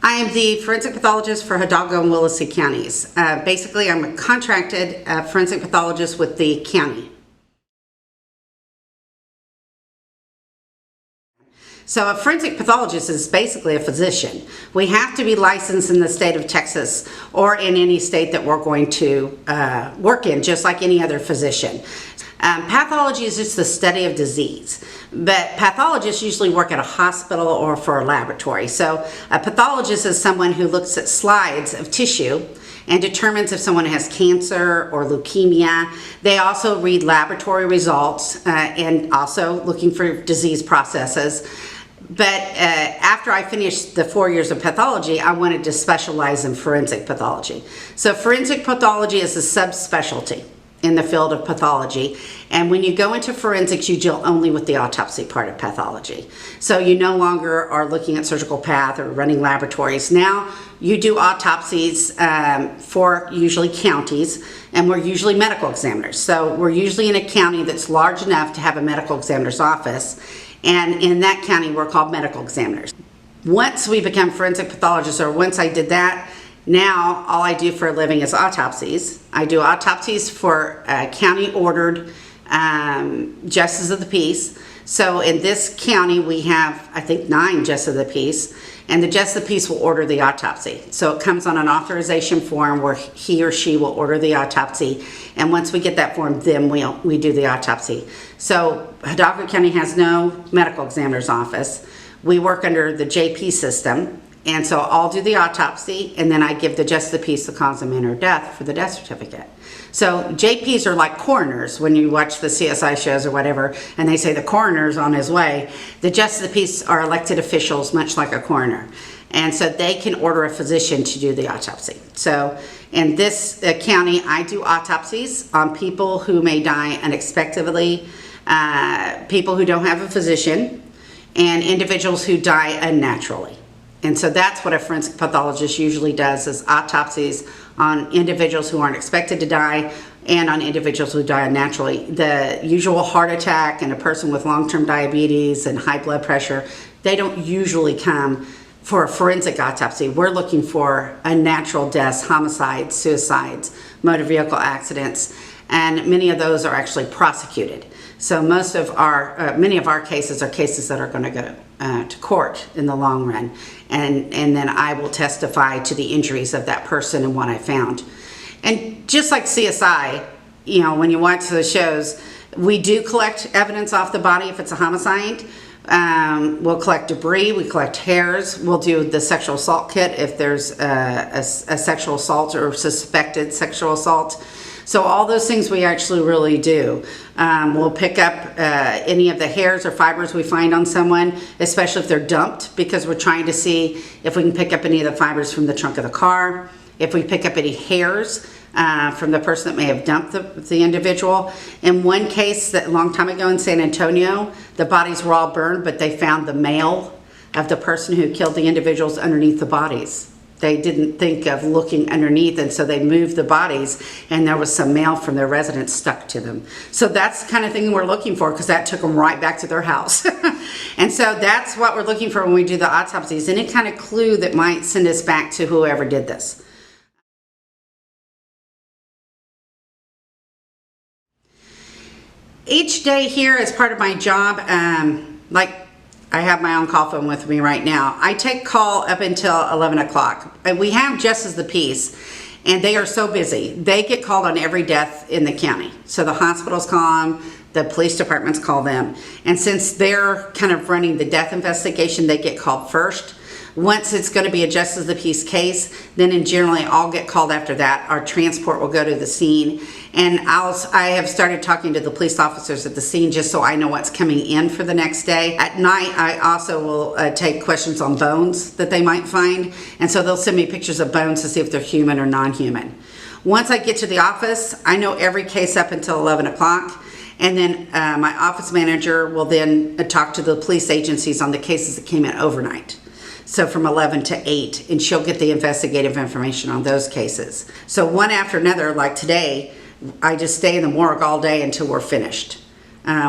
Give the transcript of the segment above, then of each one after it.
I am the forensic pathologist for Hidalgo and Willacy counties. Basically, I'm a contracted forensic pathologist with the county. So a forensic pathologist is basically a physician. We have to be licensed in the state of Texas or in any state that we're going to work in, just like any other physician. Pathology is just the study of disease, but pathologists usually work at a hospital or for a laboratory. So a pathologist is someone who looks at slides of tissue and determines if someone has cancer or leukemia. They also read laboratory results and also looking for disease processes. But after I finished the 4 years of pathology, I wanted to specialize in forensic pathology. So forensic pathology is a subspecialty in the field of pathology, and when you go into forensics, you deal only with the autopsy part of pathology. So you no longer are looking at surgical path or running laboratories. Now you do autopsies for usually counties, and we're usually medical examiners. So we're usually in a county that's large enough to have a medical examiner's office, and in that county we're called medical examiners. Once we become forensic pathologists, or once I did that, now all I do for a living is autopsies. I do autopsies for county-ordered justices of the peace. So in this county we have, I think, 9 justices of the peace, and the justice of the peace will order the autopsy. So it comes on an authorization form where he or she will order the autopsy, and once we get that form, then we do the autopsy. So Hidalgo County has no medical examiner's office. We work under the JP system. And so I'll do the autopsy, and then I give the justice of the peace the cause of manner of death for the death certificate. So JPs are like coroners when you watch the CSI shows or whatever, and they say the coroner's on his way. The justice of the peace are elected officials, much like a coroner. And so they can order a physician to do the autopsy. So in this county, I do autopsies on people who may die unexpectedly, people who don't have a physician, and individuals who die unnaturally. And so that's what a forensic pathologist usually does, is autopsies on individuals who aren't expected to die and on individuals who die unnaturally. The usual heart attack and a person with long-term diabetes and high blood pressure, they don't usually come for a forensic autopsy. We're looking for unnatural deaths, homicides, suicides, motor vehicle accidents, and many of those are actually prosecuted. So most of our, many of our cases are cases that are going to go to court in the long run, and then I will testify to the injuries of that person and what I found. And just like CSI, you know, when you watch the shows, we do collect evidence off the body if it's a homicide. We'll collect debris, we collect hairs, we'll do the sexual assault kit if there's a sexual assault or suspected sexual assault. So all those things we actually really do. We'll pick up any of the hairs or fibers we find on someone, especially if they're dumped, because we're trying to see if we can pick up any of the fibers from the trunk of the car, if we pick up any hairs from the person that may have dumped the individual. In one case that a long time ago in San Antonio, the bodies were all burned, but they found the mail of the person who killed the individuals underneath the bodies. They didn't think of looking underneath, and so they moved the bodies, and there was some mail from their residence stuck to them. So that's the kind of thing we're looking for, because that took them right back to their house. And so that's what we're looking for when we do the autopsies, any kind of clue that might send us back to whoever did this. Each day here as part of my job, like I have my own call phone with me right now. I take call up until 11 o'clock. We have justices of the peace, and they are so busy. They get called on every death in the county. So the hospitals call them, the police departments call them. And since they're kind of running the death investigation, they get called first. Once it's going to be a justice of the peace case, then generally I'll get called after that. Our transport will go to the scene, and I have started talking to the police officers at the scene just so I know what's coming in for the next day. At night, I also will take questions on bones that they might find, and so they'll send me pictures of bones to see if they're human or non-human. Once I get to the office, I know every case up until 11 o'clock. And then my office manager will then talk to the police agencies on the cases that came in overnight. So from 11 to 8, and she'll get the investigative information on those cases. So one after another, like today, I just stay in the morgue all day until we're finished.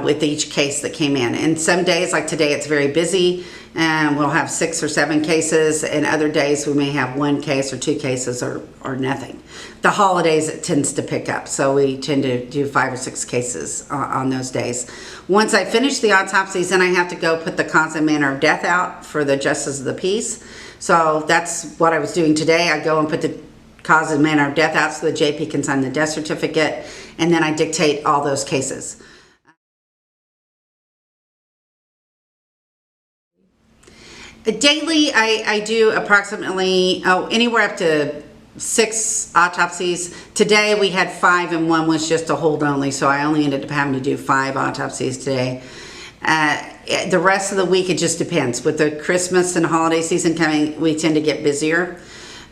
with each case that came in. And some days, like today, it's very busy, and we'll have 6 or 7 cases, and other days we may have 1 case or 2 cases or nothing. The holidays, it tends to pick up, so we tend to do 5 or 6 cases on those days. Once I finish the autopsies, then I have to go put the cause and manner of death out for the justice of the peace. So that's what I was doing today. I go and put the cause and manner of death out so the JP can sign the death certificate, and then I dictate all those cases. Daily, I do approximately, anywhere up to 6 autopsies. Today we had 5 and 1 was just a hold only, so I only ended up having to do 5 autopsies today. The rest of the week, it just depends. With the Christmas and holiday season coming, we tend to get busier.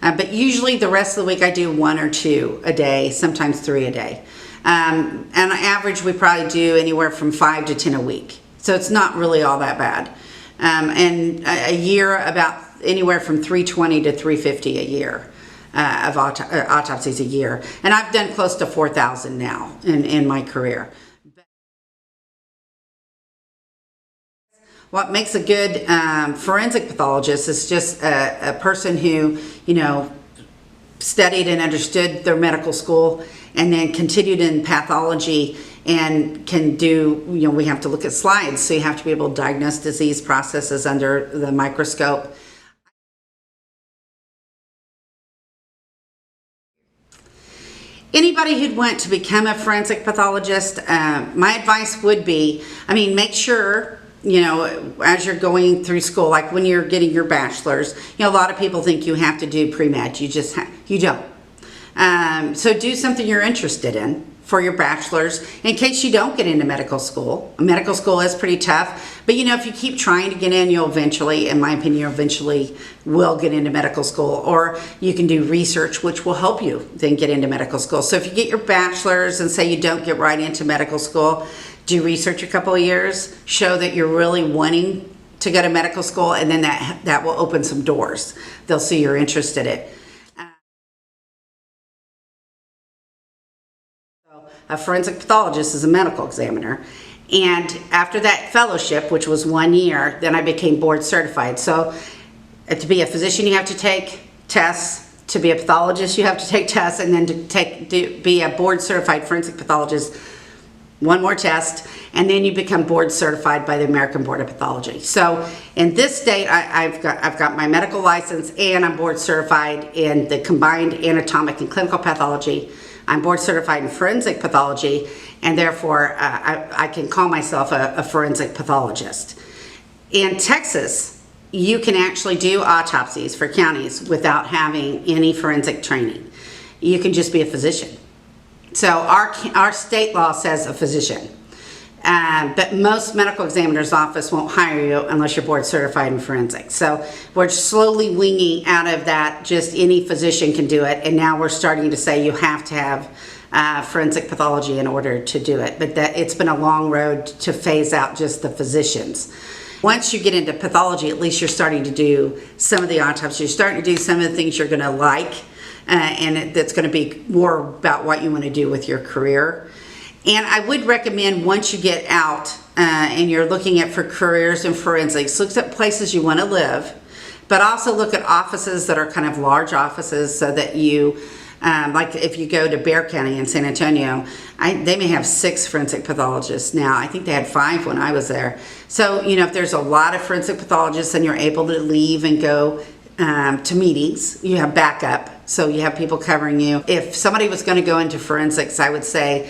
But usually the rest of the week I do 1 or 2 a day, sometimes 3 a day. And on average, we probably do anywhere from 5 to 10 a week. So it's not really all that bad. And a year, about anywhere from 320 to 350 a year of autopsies a year. And I've done close to 4,000 now in my career. What makes a good forensic pathologist is just a person who, studied and understood their medical school and then continued in pathology and can do, we have to look at slides, so you have to be able to diagnose disease processes under the microscope. Anybody who'd want to become a forensic pathologist, my advice would be, make sure, as you're going through school, like when you're getting your bachelor's, a lot of people think you have to do pre-med. You don't. So do something you're interested in for your bachelor's in case you don't get into medical school. Medical school is pretty tough, but if you keep trying to get in, you'll eventually, in my opinion, will get into medical school, or you can do research, which will help you then get into medical school. So if you get your bachelor's and say you don't get right into medical school, do research a couple of years, show that you're really wanting to go to medical school, and then that will open some doors. They'll see you're interested in it. A forensic pathologist is a medical examiner, and after that fellowship, which was 1 year, then I became board certified. So to be a physician, you have to take tests. To be a pathologist, you have to take tests, and then to be a board certified forensic pathologist, 1 more test, and then you become board certified by the American Board of Pathology. So in this state, I've got my medical license, and I'm board certified in the combined anatomic and clinical pathology. I'm board certified in forensic pathology, and therefore I can call myself a forensic pathologist. In Texas, you can actually do autopsies for counties without having any forensic training. You can just be a physician. So our state law says a physician, but most medical examiners' office won't hire you unless you're board certified in forensics. So we're slowly winging out of that, just any physician can do it, and now we're starting to say you have to have forensic pathology in order to do it. But it's been a long road to phase out just the physicians. Once you get into pathology, at least you're starting to do some of the autopsies. You're starting to do some of the things you're going to like, and that's going to be more about what you want to do with your career. And I would recommend, once you get out and you're looking for careers in forensics, look at places you want to live, but also look at offices that are kind of large offices, so that you, like if you go to Bexar County in San Antonio, they may have 6 forensic pathologists now. I think they had 5 when I was there. So, if there's a lot of forensic pathologists and you're able to leave and go to meetings, you have backup. So you have people covering you. If somebody was going to go into forensics, I would say,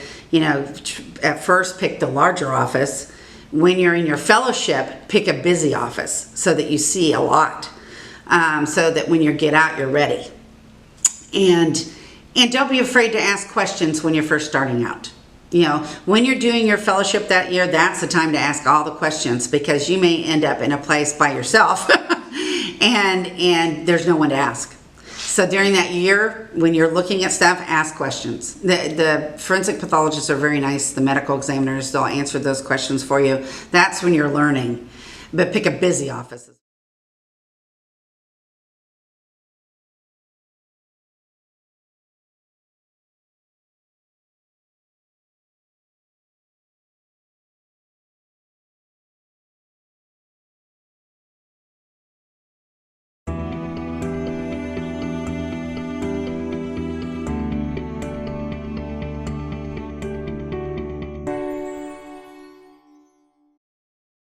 at first pick the larger office. When you're in your fellowship, pick a busy office so that you see a lot, so that when you get out, you're ready. And don't be afraid to ask questions when you're first starting out. When you're doing your fellowship that year, that's the time to ask all the questions, because you may end up in a place by yourself and there's no one to ask. So during that year, when you're looking at stuff, ask questions. The forensic pathologists are very nice. The medical examiners, they'll answer those questions for you. That's when you're learning. But pick a busy office.